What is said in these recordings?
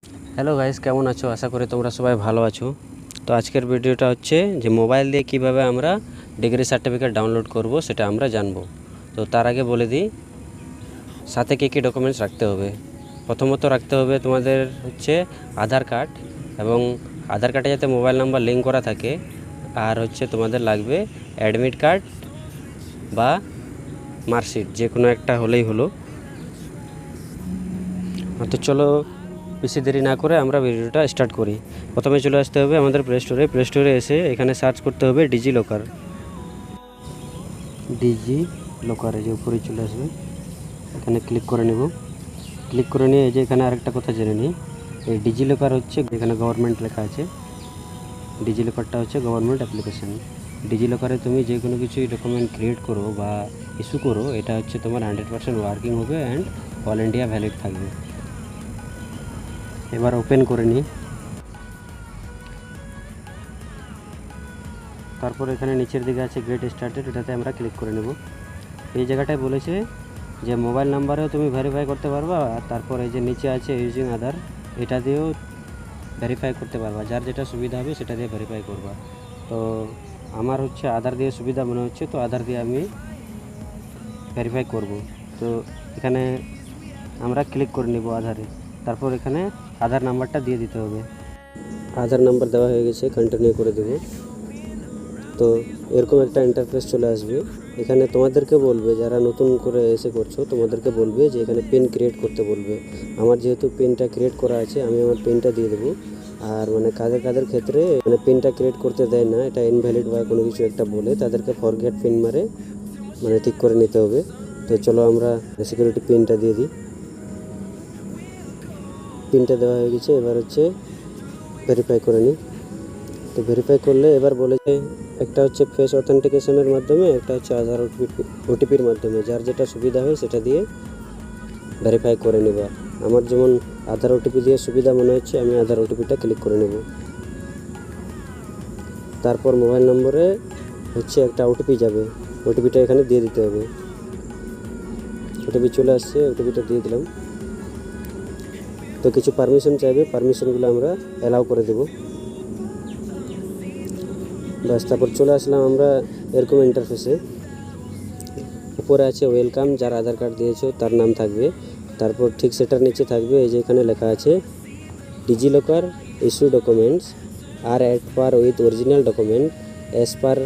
Hello guys, কেমন আছো? আশা করি তোমরা সবাই ভালো আছো। তো আজকের ভিডিওটা হচ্ছে যে মোবাইল দিয়ে কিভাবে আমরা ডিগ্রি সার্টিফিকেট ডাউনলোড করব সেটা আমরা জানবো। তো তার আগে বলে দিই সাথে কী কী ডকুমেন্টস রাখতে হবে। প্রথমত রাখতে হবে তোমাদের হচ্ছে আধার কার্ড, এবং আধার কার্ডে যাতে মোবাইল নাম্বার লিঙ্ক করা থাকে। আর হচ্ছে তোমাদের লাগবে অ্যাডমিট কার্ড বা মার্কশিট, যে কোনো একটা হলেই হলো। তো চলো বেশি দেরি না করে আমরা ভিডিওটা স্টার্ট করি। প্রথমে চলে আসতে হবে আমাদের প্লে স্টোরে এসে এখানে সার্চ করতে হবে ডিজি লকারে, যে উপরে চলে আসবে এখানে ক্লিক করে নেব। ক্লিক করে নিয়ে এই যে এখানে আরেকটা কথা জেনে নিই, এই ডিজি লকার হচ্ছে এখানে গভর্নমেন্ট লেখা আছে। ডিজি লকারটা হচ্ছে গভর্নমেন্ট অ্যাপ্লিকেশান। ডিজি লকারে তুমি যে কোনো কিছুই ডকুমেন্ট ক্রিয়েট করো বা ইস্যু করো, এটা হচ্ছে তোমার 100% ওয়ার্কিং হবে অ্যান্ড অল ইন্ডিয়া ভ্যালিড থাকবে। এবার ওপেন করে নিই। তারপর এখানে নিচের দিকে আছে গেট স্টার্টেড, এটাতে আমরা ক্লিক করে নেব। এই জায়গাটায় বলেছে যে মোবাইল নাম্বারেও তুমি ভেরিফাই করতে পারবা, আর তারপর এই যে নিচে আছে ইউজিং আধার, এটা দিয়েও ভেরিফাই করতে পারবা। যার যেটা সুবিধা হবে সেটা দিয়ে ভেরিফাই করবা। তো আমার হচ্ছে আধার দিয়ে সুবিধা মনে হচ্ছে, তো আধার দিয়ে আমি ভেরিফাই করব। তো এখানে আমরা ক্লিক করে নেব আধারে। তারপর এখানে আধার নাম্বারটা দিয়ে দিতে হবে। আধার নাম্বার দেওয়া হয়ে গেছে, কন্টিনিউ করে দেব। তো এরকম একটা ইন্টারফেস চলে আসবে। এখানে তোমাদেরকে বলবে, যারা নতুন করে এসে করছো তোমাদেরকে বলবে যে এখানে পিন ক্রিয়েট করতে বলবে। আমার যেহেতু পিনটা ক্রিয়েট করা আছে, আমি আমার পিনটা দিয়ে দেবো। আর মানে কাদের ক্ষেত্রে মানে পিনটা ক্রিয়েট করতে দেয় না, এটা ইনভ্যালিড বা কোনো কিছু একটা বলে, তাদেরকে ফরগেট পিন মারে মানে ঠিক করে নিতে হবে। তো চলো আমরা সিকিউরিটি পিনটা দিয়ে দিই। পিনটা দেওয়া হয়ে গেছে, এবার হচ্ছে ভেরিফাই করে নিই। তো ভেরিফাই করলে এবার বলেছে একটা হচ্ছে ফেস অথেন্টিকেশনের মাধ্যমে, একটা হচ্ছে আধার ওটিপির মাধ্যমে। যার যেটা সুবিধা হয় সেটা দিয়ে ভেরিফাই করে নেবা। আমার যেমন আধার ওটিপি দিয়ে সুবিধা মনে হচ্ছে, আমি আধার ওটিপিটা ক্লিক করে নেব। তারপর মোবাইল নম্বরে হচ্ছে একটা ওটিপি যাবে, ওটিপিটা এখানে দিয়ে দিতে হবে। ওটিপি চলে আসছে, ওটিপিটা দিয়ে দিলাম। তো কিছু পারমিশন চাইবে, পারমিশনগুলো আমরা অ্যালাউ করে দেব। ব্যাস, তারপর চলে আসলাম আমরা এরকম ইন্টারফেসে। উপরে আছে ওয়েলকাম, যার আধার কার্ড দিয়েছো তার নাম থাকবে। তারপর ঠিক সেটার নিচে থাকবে এই যে এখানে লেখা আছে ডিজি লকার ইস্যু ডকুমেন্টস আর at par with original document as per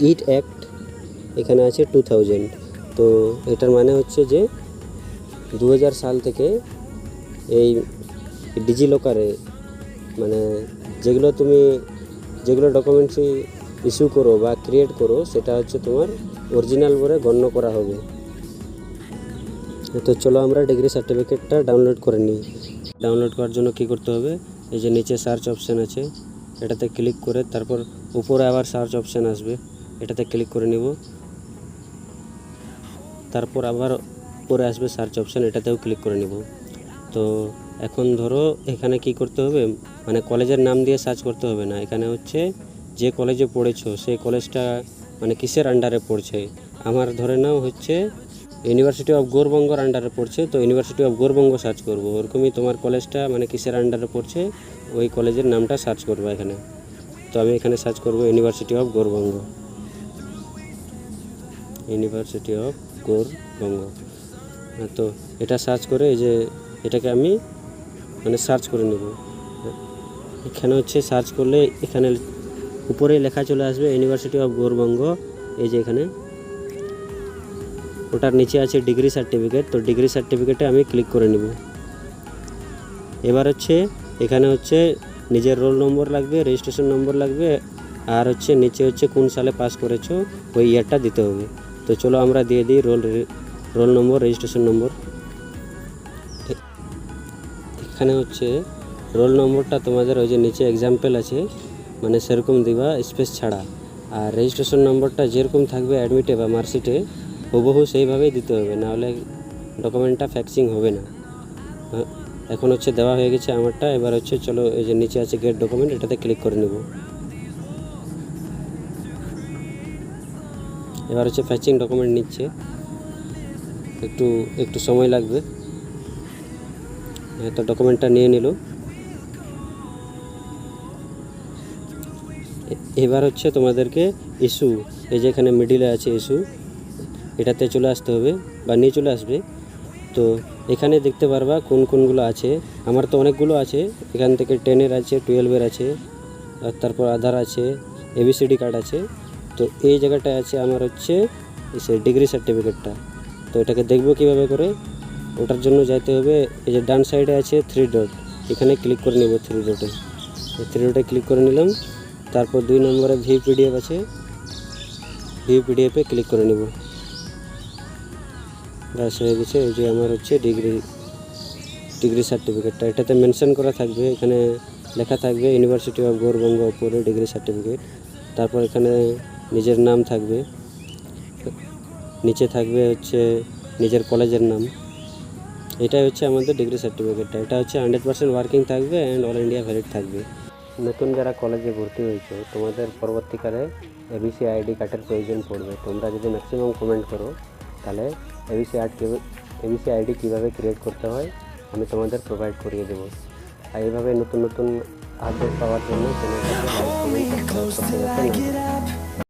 IT act, এখানে আছে 2000। তো এটার মানে হচ্ছে যে 2000 সাল থেকে এই ডিজি লকারে মানে যেগুলো ডকুমেন্টসই ইস্যু করো বা ক্রিয়েট করো, সেটা হচ্ছে তোমার অরিজিনাল বলে গণ্য করা হবে। তো চলো আমরা ডিগ্রি সার্টিফিকেটটা ডাউনলোড করে নিই। ডাউনলোড করার জন্য কী করতে হবে, এই যে নিচে সার্চ অপশান আছে, এটাতে ক্লিক করে তারপর উপরে আবার সার্চ অপশান আসবে, এটাতে ক্লিক করে নিব। তারপর আবার উপরে আসবে সার্চ অপশান, এটাতেও ক্লিক করে নিব। তো এখন ধরো এখানে কি করতে হবে, মানে কলেজের নাম দিয়ে সার্চ করতে হবে না, এখানে হচ্ছে যে কলেজে পড়েছো সেই কলেজটা মানে কিসের আন্ডারে পড়ছে। আমার ধরে নাও হচ্ছে ইউনিভার্সিটি অফ গৌরবঙ্গর আন্ডারে পড়ছে, তো ইউনিভার্সিটি অফ গৌরবঙ্গ সার্চ করব। ওরকমই তোমার কলেজটা মানে কিসের আন্ডারে পড়ছে ওই কলেজের নামটা সার্চ করবো এখানে। তো আমি এখানে সার্চ করব university of Gour Banga, university of Gour Banga. তো এটা সার্চ করে এই যে এটাকে আমি মানে সার্চ করে নেব। এখানে হচ্ছে সার্চ করলে এখানে উপরে লেখা চলে আসবে ইউনিভার্সিটি অফ গৌরবঙ্গ, এই যে এখানে ওটার নিচে আছে ডিগ্রি সার্টিফিকেট। তো ডিগ্রি সার্টিফিকেটে আমি ক্লিক করে নেব। এবার হচ্ছে এখানে হচ্ছে নিজের রোল নম্বর লাগবে, রেজিস্ট্রেশন নম্বর লাগবে, আর হচ্ছে নিচে হচ্ছে কোন সালে পাস করেছো ওই ইয়ারটা দিতে হবে। তো চলো আমরা দিয়ে দিই রোল নম্বর, রেজিস্ট্রেশন নম্বর। এখানে হচ্ছে রোল নম্বরটা তোমাদের ওই যে নিচে এক্সাম্পল আছে মানে সেরকম দিবা, স্পেস ছাড়া। আর রেজিস্ট্রেশন নম্বরটা যেরকম থাকবে অ্যাডমিটে বা মার্কশিটে হুবহু সেইভাবেই দিতে হবে, নাহলে ডকুমেন্টটা ফ্যাক্সিং হবে না। এখন হচ্ছে দেওয়া হয়ে গেছে আমারটা। এবার হচ্ছে চলো এই যে নিচে আছে গেট ডকুমেন্ট, এটাতে ক্লিক করে নেব। এবার হচ্ছে ফ্যাচিং ডকুমেন্ট নিচ্ছে, একটু সময় লাগবে। তো ডকুমেন্টটা নিয়ে নিল। এবার হচ্ছে তোমাদেরকে ইস্যু, এই যে এখানে মিডিলে আছে ইস্যু, এটাতে চলে আসতে হবে বা নিয়ে চলে আসবে। তো এখানে দেখতে পারবা কোন কোনগুলো আছে। আমার তো অনেকগুলো আছে, এখান থেকে 10-এর আছে, 12-এর আছে, আর তারপর আধার আছে, ABCD কার্ড আছে। তো এই জায়গাটায় আছে আমার হচ্ছে সে ডিগ্রি সার্টিফিকেটটা। তো এটাকে দেখবো কীভাবে করে, ওটার জন্য যাইতে হবে এই যে ডান সাইডে আছে 3 ডট, এখানে ক্লিক করে নেব 3 ডটে। এই 3 ডটে ক্লিক করে নিলাম। তারপর 2 নম্বরে ভিউ PDF আছে, ভিউ PDFে ক্লিক করে নেব। ব্যাস হয়ে গেছে। এই যে আমার হচ্ছে ডিগ্রি সার্টিফিকেটটা, এটাতে মেনশন করা থাকবে, এখানে লেখা থাকবে ইউনিভার্সিটি অফ গৌরবঙ্গ উপরে ডিগ্রি সার্টিফিকেট। তারপর এখানে নিজের নাম থাকবে, নিচে থাকবে হচ্ছে নিজের কলেজের নাম। এটাই হচ্ছে আমাদের ডিগ্রি সার্টিফিকেটটা। এটা হচ্ছে 100% ওয়ার্কিং থাকবে অ্যান্ড অল ইন্ডিয়া ভ্যালিড থাকবে। নতুন যারা কলেজে ভর্তি হয়েছে তোমাদের পরবর্তীকালে ABC ID কার্ডের প্রয়োজন পড়বে। তোমরা যদি ম্যাক্সিমাম কমেন্ট করো তাহলে ABC ID কীভাবে ক্রিয়েট করতে হয় আমি তোমাদের প্রোভাইড করিয়ে দেবো। আর এইভাবে নতুন নতুন আপডেট পাওয়ার জন্য চ্যানেলটাকে লাইক, কমেন্ট, সাবস্ক্রাইব করতে